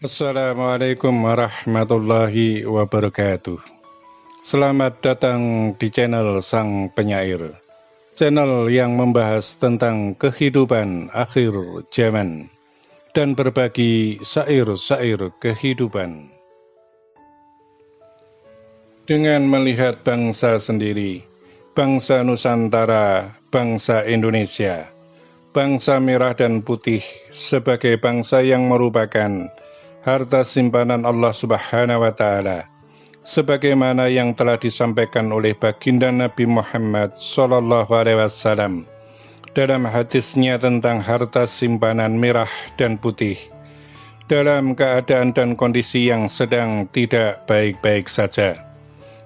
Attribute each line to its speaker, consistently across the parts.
Speaker 1: Assalamualaikum warahmatullahi wabarakatuh. Selamat datang di channel Sang Penyair, channel yang membahas tentang kehidupan akhir zaman dan berbagi syair-syair kehidupan. Dengan melihat bangsa sendiri, bangsa Nusantara, bangsa Indonesia, bangsa merah dan putih sebagai bangsa yang merupakan harta simpanan Allah Subhanahu wa Ta'ala, sebagaimana yang telah disampaikan oleh baginda Nabi Muhammad SAW dalam hadisnya tentang harta simpanan merah dan putih, dalam keadaan dan kondisi yang sedang tidak baik-baik saja,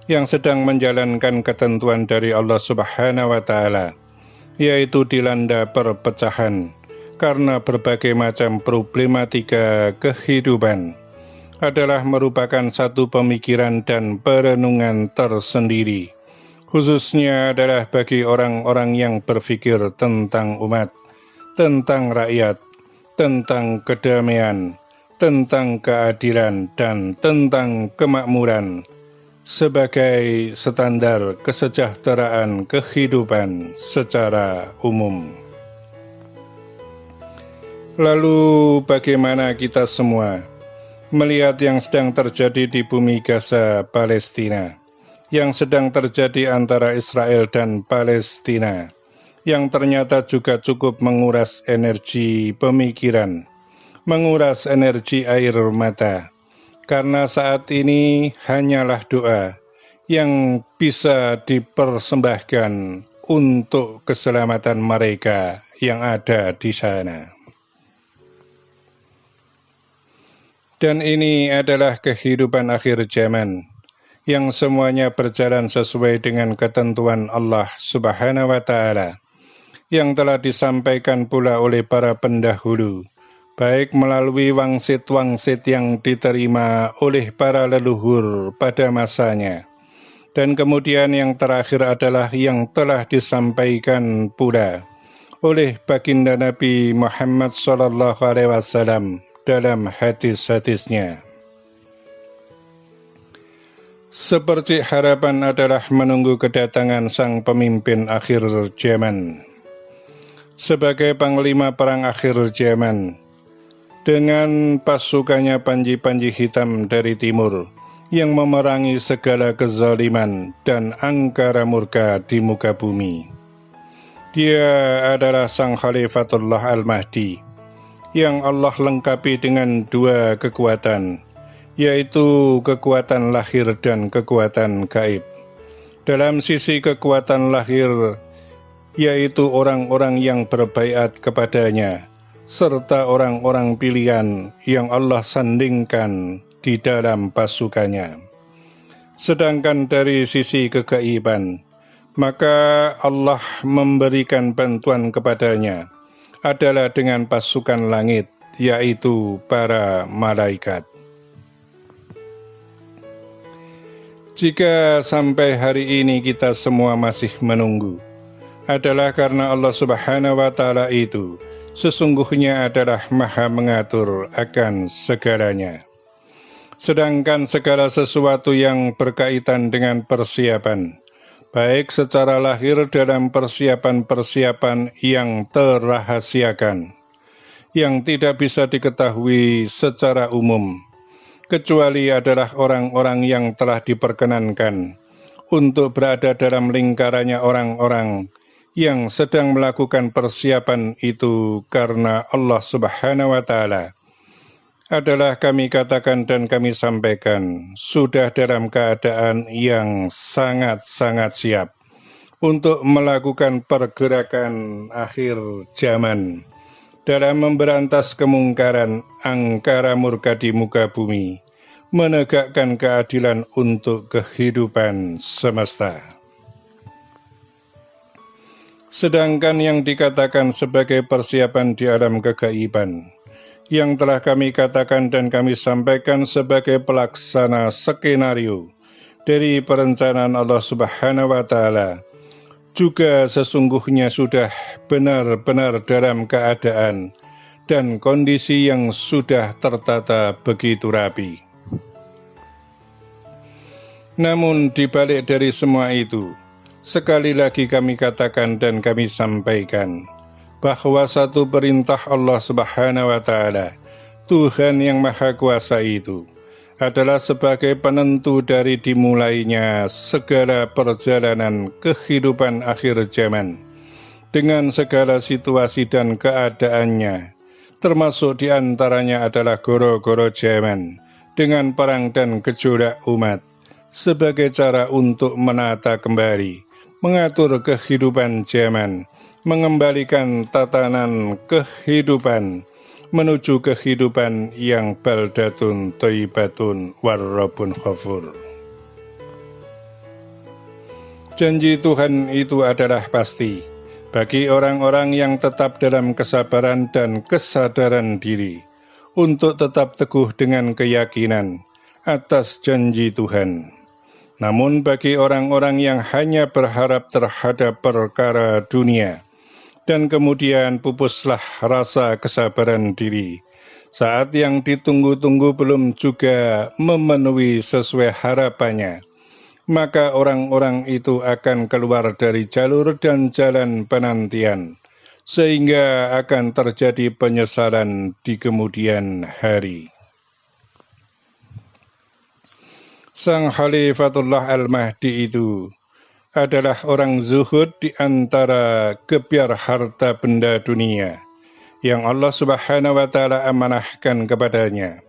Speaker 1: yang sedang menjalankan ketentuan dari Allah Subhanahu wa Ta'ala, yaitu dilanda perpecahan karena berbagai macam problematika kehidupan, adalah merupakan satu pemikiran dan perenungan tersendiri, khususnya adalah bagi orang-orang yang berpikir tentang umat, tentang rakyat, tentang kedamaian, tentang keadilan, dan tentang kemakmuran sebagai standar kesejahteraan kehidupan secara umum. Lalu bagaimana kita semua melihat yang sedang terjadi di bumi Gaza, Palestina, yang sedang terjadi antara Israel dan Palestina, yang ternyata juga cukup menguras energi pemikiran, menguras energi air mata, karena saat ini hanyalah doa yang bisa dipersembahkan untuk keselamatan mereka yang ada di sana. Dan ini adalah kehidupan akhir zaman, yang semuanya berjalan sesuai dengan ketentuan Allah Subhanahu wa Ta'ala, yang telah disampaikan pula oleh para pendahulu, baik melalui wangsit-wangsit yang diterima oleh para leluhur pada masanya, dan kemudian yang terakhir adalah yang telah disampaikan pula oleh baginda Nabi Muhammad SAW dalam hadis-hadisnya. Seperti harapan adalah menunggu kedatangan sang pemimpin akhir zaman, sebagai panglima perang akhir zaman, dengan pasukannya panji-panji hitam dari timur, yang memerangi segala kezaliman dan angkara murka di muka bumi. Dia adalah sang Khalifatullah Al-Mahdi, yang Allah lengkapi dengan dua kekuatan, yaitu kekuatan lahir dan kekuatan gaib. Dalam sisi kekuatan lahir, yaitu orang-orang yang berbaiat kepadanya, serta orang-orang pilihan yang Allah sandingkan di dalam pasukannya. Sedangkan dari sisi kegaiban, maka Allah memberikan bantuan kepadanya adalah dengan pasukan langit, yaitu para malaikat. Jika sampai hari ini kita semua masih menunggu, adalah karena Allah Subhanahu wa Ta'ala itu sesungguhnya adalah Maha mengatur akan segalanya. Sedangkan segala sesuatu yang berkaitan dengan persiapan, baik secara lahir dalam persiapan-persiapan yang terrahasiakan, yang tidak bisa diketahui secara umum, kecuali adalah orang-orang yang telah diperkenankan untuk berada dalam lingkarannya orang-orang yang sedang melakukan persiapan itu karena Allah Subhanahu wa Ta'ala, adalah kami katakan dan kami sampaikan sudah dalam keadaan yang sangat-sangat siap untuk melakukan pergerakan akhir zaman dalam memberantas kemungkaran angkara murka di muka bumi, menegakkan keadilan untuk kehidupan semesta. Sedangkan yang dikatakan sebagai persiapan di alam kegaiban, yang telah kami katakan dan kami sampaikan sebagai pelaksana skenario dari perencanaan Allah Subhanahu wa Ta'ala, juga sesungguhnya sudah benar-benar dalam keadaan dan kondisi yang sudah tertata begitu rapi. Namun di balik dari semua itu, sekali lagi kami katakan dan kami sampaikan bahwa satu perintah Allah Subhanahu wa Ta'ala, Tuhan yang Maha Kuasa itu, adalah sebagai penentu dari dimulainya segala perjalanan kehidupan akhir zaman, dengan segala situasi dan keadaannya, termasuk diantaranya adalah goro-goro zaman, dengan perang dan gejolak umat, sebagai cara untuk menata kembali, mengatur kehidupan zaman, mengembalikan tatanan kehidupan menuju kehidupan yang baldatun thayyibatun warrabbun ghafur. Janji Tuhan itu adalah pasti bagi orang-orang yang tetap dalam kesabaran dan kesadaran diri, untuk tetap teguh dengan keyakinan atas janji Tuhan. Namun bagi orang-orang yang hanya berharap terhadap perkara dunia, dan kemudian pupuslah rasa kesabaran diri, saat yang ditunggu-tunggu belum juga memenuhi sesuai harapannya, maka orang-orang itu akan keluar dari jalur dan jalan penantian, sehingga akan terjadi penyesalan di kemudian hari. Sang Khalifatullah Al-Mahdi itu adalah orang zuhud di antara gebiar harta benda dunia yang Allah Subhanahu wa Ta'ala amanahkan kepadanya,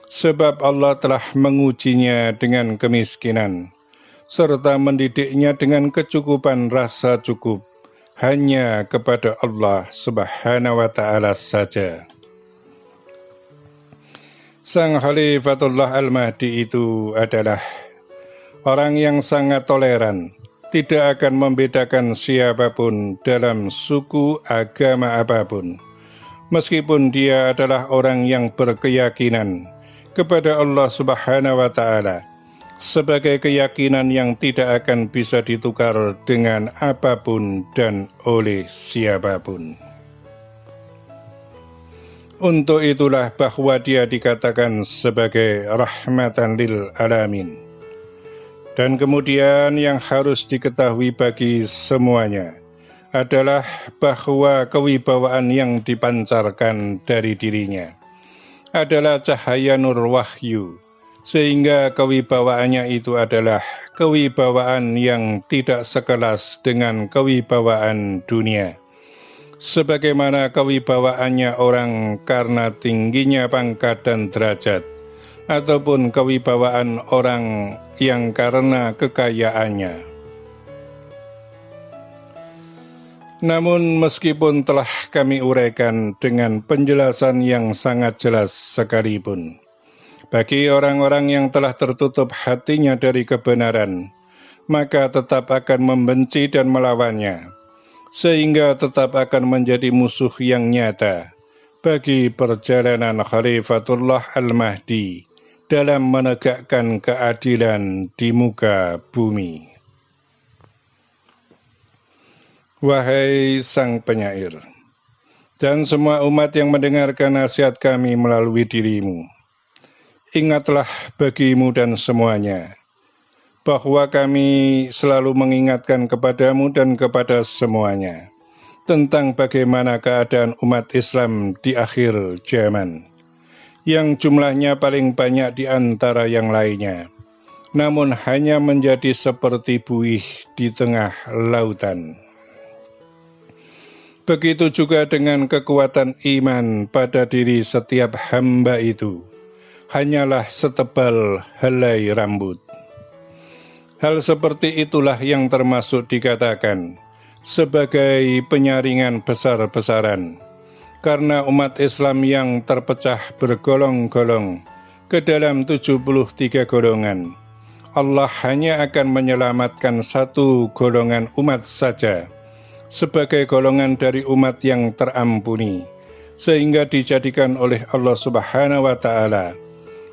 Speaker 1: sebab Allah telah mengujinya dengan kemiskinan serta mendidiknya dengan kecukupan rasa cukup hanya kepada Allah Subhanahu wa Ta'ala saja. Sang Khalifatullah Al-Mahdi itu adalah orang yang sangat toleran, tidak akan membedakan siapapun dalam suku agama apapun, meskipun dia adalah orang yang berkeyakinan kepada Allah Subhanahu wa Ta'ala, sebagai keyakinan yang tidak akan bisa ditukar dengan apapun dan oleh siapapun. Untuk itulah bahwa dia dikatakan sebagai rahmatan lil alamin. Dan kemudian yang harus diketahui bagi semuanya adalah bahwa kewibawaan yang dipancarkan dari dirinya adalah cahaya nur wahyu, sehingga kewibawaannya itu adalah kewibawaan yang tidak sekelas dengan kewibawaan dunia. Sebagaimana kewibawaannya orang karena tingginya pangkat dan derajat, ataupun kewibawaan orang yang karena kekayaannya. Namun meskipun telah kami uraikan dengan penjelasan yang sangat jelas sekalipun, bagi orang-orang yang telah tertutup hatinya dari kebenaran, maka tetap akan membenci dan melawannya, sehingga tetap akan menjadi musuh yang nyata bagi perjalanan Khalifatullah Al-Mahdi dalam menegakkan keadilan di muka bumi. Wahai sang penyair, dan semua umat yang mendengarkan nasihat kami melalui dirimu, ingatlah bagimu dan semuanya, bahwa kami selalu mengingatkan kepadamu dan kepada semuanya tentang bagaimana keadaan umat Islam di akhir zaman, yang jumlahnya paling banyak di antara yang lainnya, namun hanya menjadi seperti buih di tengah lautan. Begitu juga dengan kekuatan iman pada diri setiap hamba itu, hanyalah setebal helai rambut. Hal seperti itulah yang termasuk dikatakan sebagai penyaringan besar-besaran, karena umat Islam yang terpecah bergolong-golong ke dalam 73 golongan, Allah hanya akan menyelamatkan satu golongan umat saja, sebagai golongan dari umat yang terampuni, sehingga dijadikan oleh Allah Subhanahu wa Ta'ala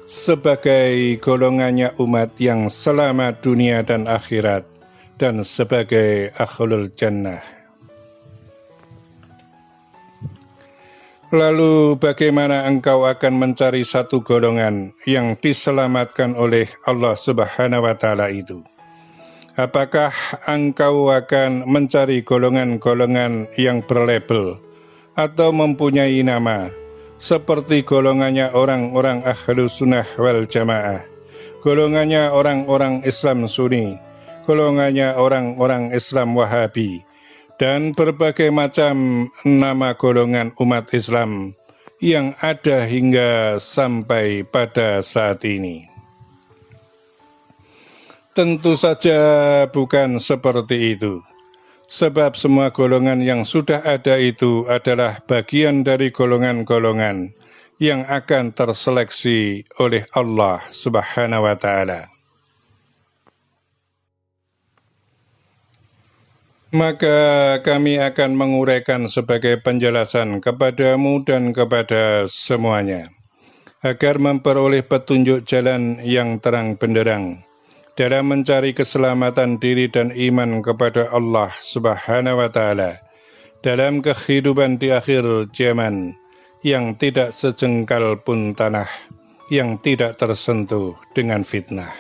Speaker 1: sebagai golongannya umat yang selamat dunia dan akhirat, dan sebagai ahlul jannah. Lalu bagaimana engkau akan mencari satu golongan yang diselamatkan oleh Allah Subhanahu wa Ta'ala itu? Apakah engkau akan mencari golongan-golongan yang berlabel atau mempunyai nama seperti golongannya orang-orang Ahlus Sunnah wal Jamaah, golongannya orang-orang Islam Sunni, golongannya orang-orang Islam Wahabi, dan berbagai macam nama golongan umat Islam yang ada hingga sampai pada saat ini? Tentu saja bukan seperti itu, sebab semua golongan yang sudah ada itu adalah bagian dari golongan-golongan yang akan terseleksi oleh Allah Subhanahu wa Ta'ala. Maka kami akan menguraikan sebagai penjelasan kepadamu dan kepada semuanya, agar memperoleh petunjuk jalan yang terang benderang dalam mencari keselamatan diri dan iman kepada Allah Subhanahu wa Ta'ala dalam kehidupan di akhir zaman yang tidak sejengkal pun tanah yang tidak tersentuh dengan fitnah.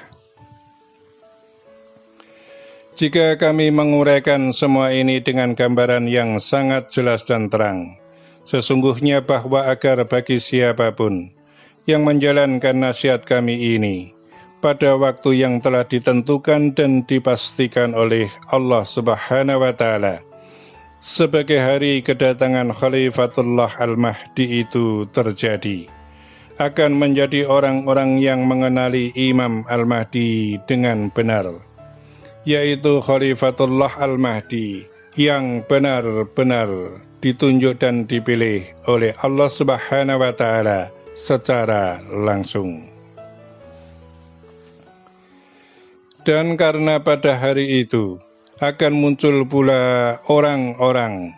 Speaker 1: Jika kami menguraikan semua ini dengan gambaran yang sangat jelas dan terang, sesungguhnya bahwa agar bagi siapapun yang menjalankan nasihat kami ini pada waktu yang telah ditentukan dan dipastikan oleh Allah Subhanahu wa Ta'ala sebagai hari kedatangan Khalifatullah Al-Mahdi itu terjadi, akan menjadi orang-orang yang mengenali Imam Al-Mahdi dengan benar, yaitu Khalifatullah Al-Mahdi yang benar-benar ditunjuk dan dipilih oleh Allah Subhanahu wa Ta'ala secara langsung. Dan karena pada hari itu akan muncul pula orang-orang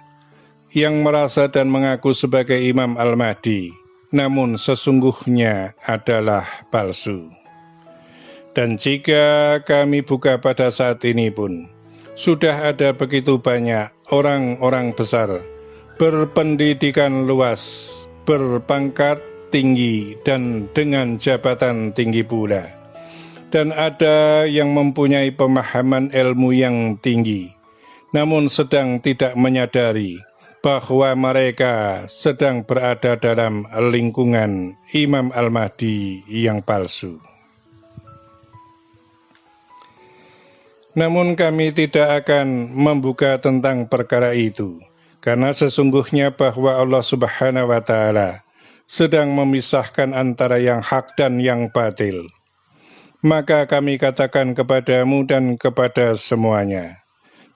Speaker 1: yang merasa dan mengaku sebagai Imam Al-Mahdi, namun sesungguhnya adalah palsu. Dan jika kami buka pada saat ini pun, sudah ada begitu banyak orang-orang besar, berpendidikan luas, berpangkat tinggi, dan dengan jabatan tinggi pula. Dan ada yang mempunyai pemahaman ilmu yang tinggi, namun sedang tidak menyadari bahwa mereka sedang berada dalam lingkungan Imam Al-Mahdi yang palsu. Namun kami tidak akan membuka tentang perkara itu, karena sesungguhnya bahwa Allah Subhanahu wa Ta'ala sedang memisahkan antara yang hak dan yang batil. Maka kami katakan kepadamu dan kepada semuanya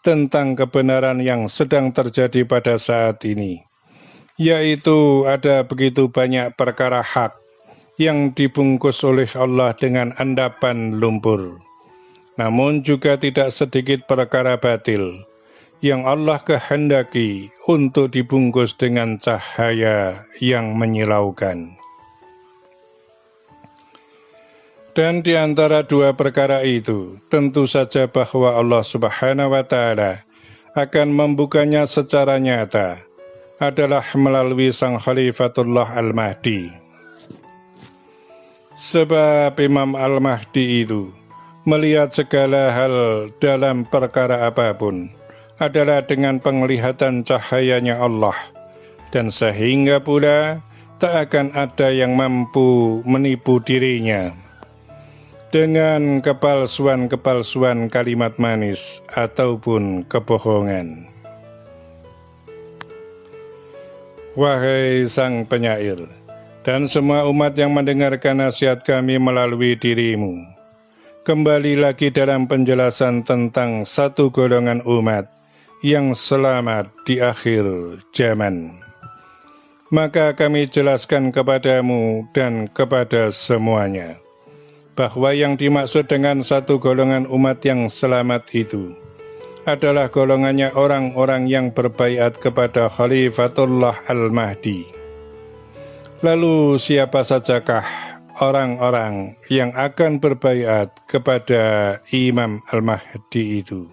Speaker 1: tentang kebenaran yang sedang terjadi pada saat ini, yaitu ada begitu banyak perkara hak yang dibungkus oleh Allah dengan endapan lumpur, namun juga tidak sedikit perkara batil yang Allah kehendaki untuk dibungkus dengan cahaya yang menyilaukan. Dan di antara dua perkara itu, tentu saja bahwa Allah Subhanahu wa Ta'ala akan membukanya secara nyata adalah melalui sang Khalifatullah Al-Mahdi. Sebab Imam Al-Mahdi itu melihat segala hal dalam perkara apapun adalah dengan penglihatan cahayanya Allah, dan sehingga pula tak akan ada yang mampu menipu dirinya dengan kepalsuan-kepalsuan kalimat manis ataupun kebohongan. Wahai sang penyair, dan semua umat yang mendengarkan nasihat kami melalui dirimu, kembali lagi dalam penjelasan tentang satu golongan umat yang selamat di akhir zaman. Maka kami jelaskan kepadamu dan kepada semuanya bahwa yang dimaksud dengan satu golongan umat yang selamat itu adalah golongannya orang-orang yang berbaiat kepada Khalifatullah Al-Mahdi. Lalu siapa sajakah orang-orang yang akan berbaiat kepada Imam Al-Mahdi itu?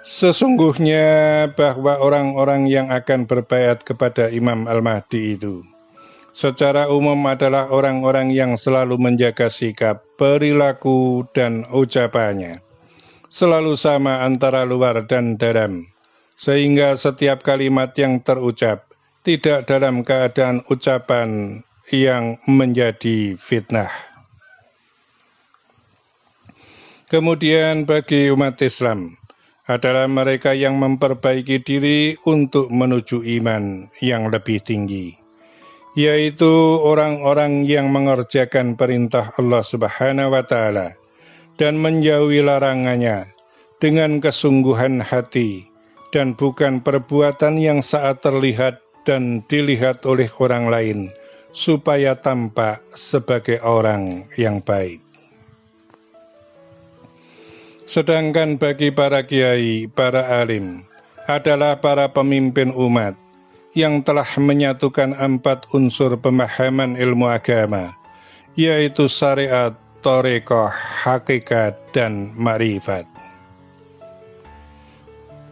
Speaker 1: Sesungguhnya bahwa orang-orang yang akan berbaiat kepada Imam Al-Mahdi itu secara umum adalah orang-orang yang selalu menjaga sikap, perilaku, dan ucapannya selalu sama antara luar dan dalam, sehingga setiap kalimat yang terucap tidak dalam keadaan ucapan yang menjadi fitnah. Kemudian bagi umat Islam adalah mereka yang memperbaiki diri untuk menuju iman yang lebih tinggi, yaitu orang-orang yang mengerjakan perintah Allah Subhanahu wa Ta'ala dan menjauhi larangannya dengan kesungguhan hati dan bukan perbuatan yang saat terlihat dan dilihat oleh orang lain supaya tampak sebagai orang yang baik. Sedangkan bagi para kiai, para alim adalah para pemimpin umat yang telah menyatukan 4 unsur pemahaman ilmu agama, yaitu syariat, thariqah, hakikat, dan ma'rifat.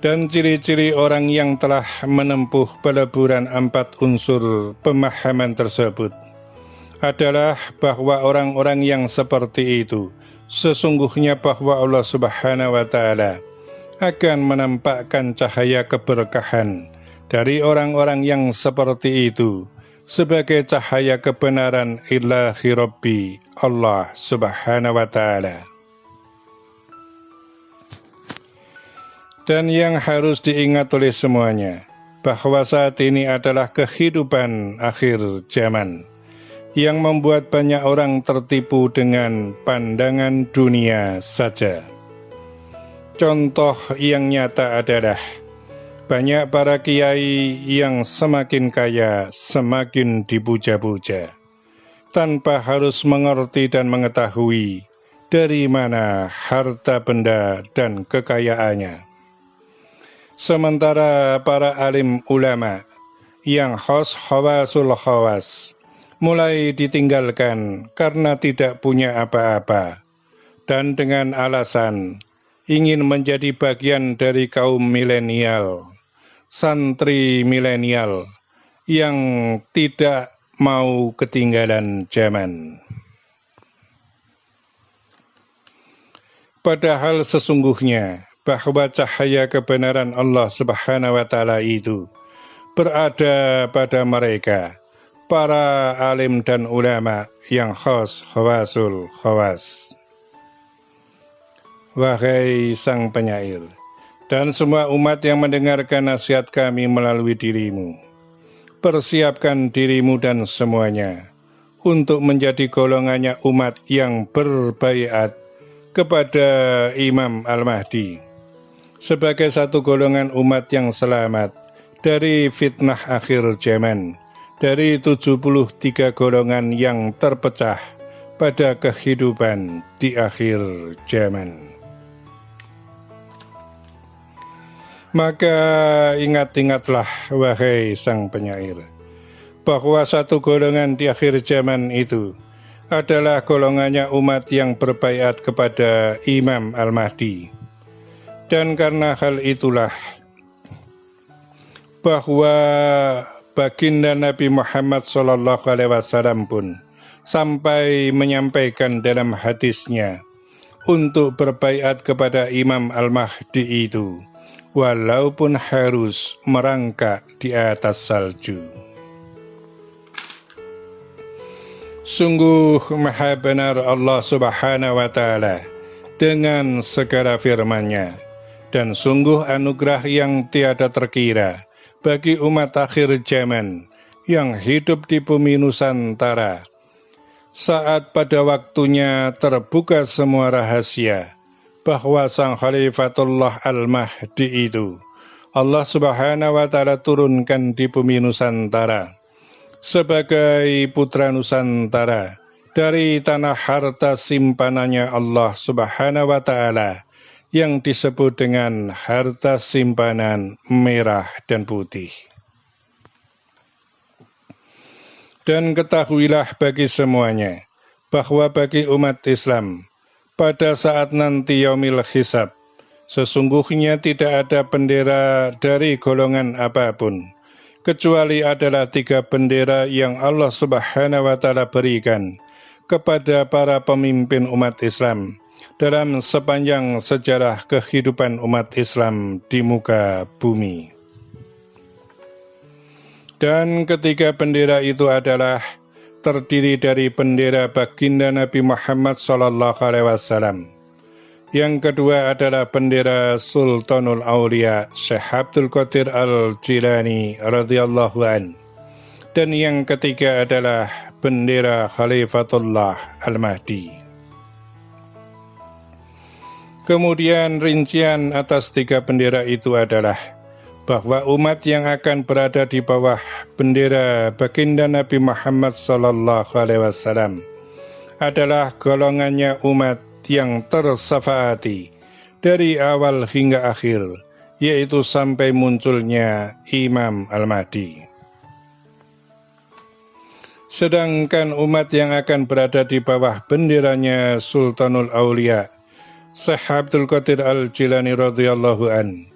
Speaker 1: Dan ciri-ciri orang yang telah menempuh peleburan 4 unsur pemahaman tersebut adalah bahwa orang-orang yang seperti itu sesungguhnya bahwa Allah Subhanahu wa Ta'ala akan menampakkan cahaya keberkahan dari orang-orang yang seperti itu sebagai cahaya kebenaran ilahi Rabbi Allah Subhanahu wa Ta'ala. Dan yang harus diingat oleh semuanya, bahwa saat ini adalah kehidupan akhir zaman yang membuat banyak orang tertipu dengan pandangan dunia saja. Contoh yang nyata adalah banyak para kiai yang semakin kaya semakin dipuja-puja, tanpa harus mengerti dan mengetahui dari mana harta benda dan kekayaannya. Sementara para alim ulama yang khawasul khawas mulai ditinggalkan karena tidak punya apa-apa, dan dengan alasan ingin menjadi bagian dari kaum milenial, santri milenial yang tidak mau ketinggalan zaman. Padahal sesungguhnya bahwa cahaya kebenaran Allah Subhanahu wa Ta'ala itu berada pada mereka, para alim dan ulama yang khawasul khawas. Wahai sang penyair, dan semua umat yang mendengarkan nasihat kami melalui dirimu, persiapkan dirimu dan semuanya untuk menjadi golongannya umat yang berbaiat kepada Imam Al-Mahdi, sebagai satu golongan umat yang selamat dari fitnah akhir zaman, dari 73 golongan yang terpecah pada kehidupan di akhir zaman. Maka ingat-ingatlah wahai sang penyair, bahwa satu golongan di akhir zaman itu adalah golongannya umat yang berbaiat kepada Imam Al-Mahdi. Dan karena hal itulah bahwa baginda Nabi Muhammad SAW pun sampai menyampaikan dalam hadisnya untuk berbaiat kepada Imam Al-Mahdi itu, walaupun harus merangkak di atas salju. Sungguh maha benar Allah Subhanahu wa Ta'ala dengan segala firman-Nya, dan sungguh anugerah yang tiada terkira bagi umat akhir zaman yang hidup di bumi Nusantara, saat pada waktunya terbuka semua rahasia bahwa sang Khalifatullah Al-Mahdi itu Allah Subhanahu wa Ta'ala turunkan di bumi Nusantara sebagai putra Nusantara dari tanah harta simpanannya Allah Subhanahu wa Ta'ala yang disebut dengan harta simpanan merah dan putih. Dan ketahuilah bagi semuanya, bahwa bagi umat Islam, pada saat nanti yaumil hisab, Sesungguhnya tidak ada bendera dari golongan apapun, kecuali adalah 3 bendera yang Allah Subhanahu wa Ta'ala berikan kepada para pemimpin umat Islam dalam sepanjang sejarah kehidupan umat Islam di muka bumi. Dan ketiga bendera itu adalah terdiri dari bendera baginda Nabi Muhammad SAW. Yang kedua adalah bendera Sultanul Aulia Syekh Abdul Qadir Al-Jilani radhiyallahu an. Dan yang ketiga adalah bendera Khalifatullah Al-Mahdi. Kemudian rincian atas 3 bendera itu adalah bahwa umat yang akan berada di bawah bendera baginda Nabi Muhammad SAW adalah golongannya umat yang tersyafaati dari awal hingga akhir, yaitu sampai munculnya Imam Al-Mahdi. Sedangkan umat yang akan berada di bawah benderanya Sultanul Aulia Syekh Abdul Qadir Al-Jilani radhiyallahu an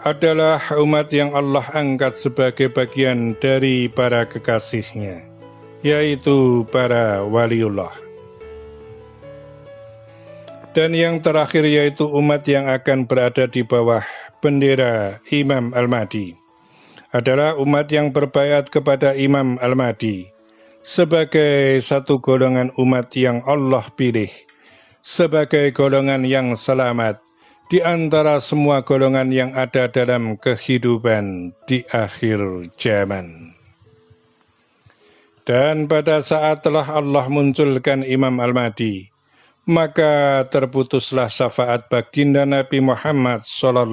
Speaker 1: adalah umat yang Allah angkat sebagai bagian dari para kekasihnya, yaitu para waliullah. Dan yang terakhir yaitu umat yang akan berada di bawah bendera Imam Al-Mahdi adalah umat yang berbaiat kepada Imam Al-Mahdi sebagai satu golongan umat yang Allah pilih, sebagai golongan yang selamat di antara semua golongan yang ada dalam kehidupan di akhir zaman. Dan pada saat telah Allah munculkan Imam Al-Mahdi, maka terputuslah syafaat baginda Nabi Muhammad SAW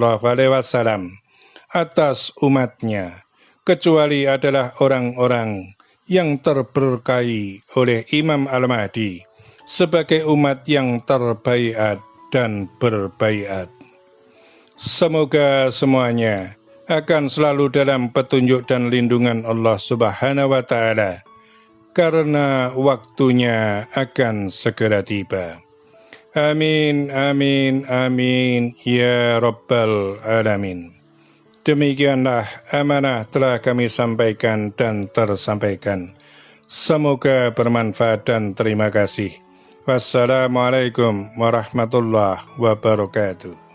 Speaker 1: atas umatnya, kecuali adalah orang-orang yang terberkahi oleh Imam Al-Mahdi sebagai umat yang terbaiat dan berbaiat. Semoga semuanya akan selalu dalam petunjuk dan lindungan Allah Subhanahu wa Ta'ala, karena waktunya akan segera tiba. Amin, amin, amin, ya Rabbal Alamin. Demikianlah amanah telah kami sampaikan dan tersampaikan. Semoga bermanfaat dan terima kasih. Wassalamualaikum warahmatullahi wabarakatuh.